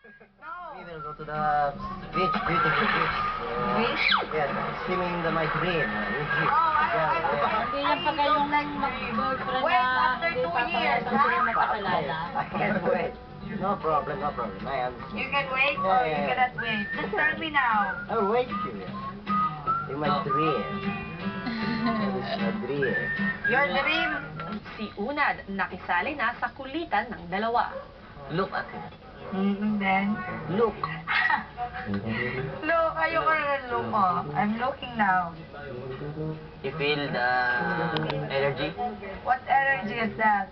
We will go to the beach, beautiful beach. Beach? Yes, swimming in my dream. Hindi yan pagka yung mag-boyfriend Wait, na after hindi 2 papayagan years, sila magkakilala. I can't wait. No problem, no problem. I understand. You can wait Yeah, or yeah, you yeah. cannot wait? Just tell me now. I'll wait for you. In my dream. It's my dream. Your dream? Si Unad nakisali na sa kulitan ng dalawa. Look at him. And then? Look. Look, ayoko na ng look ko. I'm looking now. You feel the energy? What energy is that?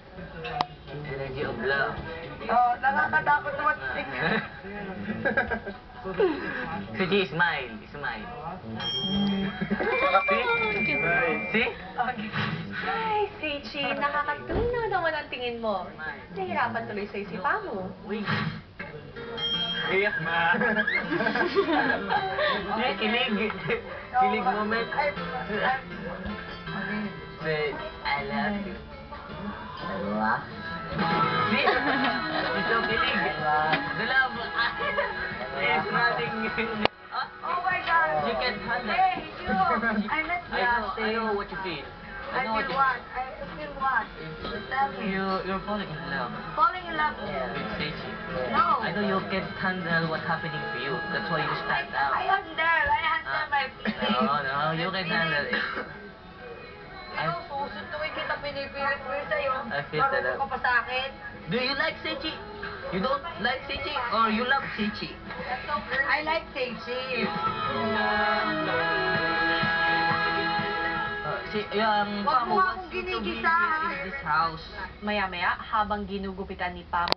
Energy of love. Oh, nakakatakot naman. Suji, smile. Smile. See? Okay. Hi, Seichi. Nakakatunaw naman ang tingin mo. Nahirapan tuloy sa'yo si Pamu. Wait. Iyak na. Kilig. Kilig moment. Say, I love you. Allah. See? It's so kilig. The love. It's running. Oh my God. You can handle. Hey, you. I'm not I know what you feel. I feel what? I feel what? Tell me. You're falling in love Falling in love. with Seichi. No. I know you can't handle what's happening to you. That's why you stand I out. handle my feelings. No, you can handle it. Ikaw, susunduin kita, pinipilit ko yun sa'yo. I feel that. Marunong ka pa sa akin. Do you like Seichi? You don't like Seichi or you love Seichi? I like Seichi. Yung Wag mo Pamu akong wants you to be ginigisa, ha? here in this house. Maya-maya, habang ginugupitan ni Pamu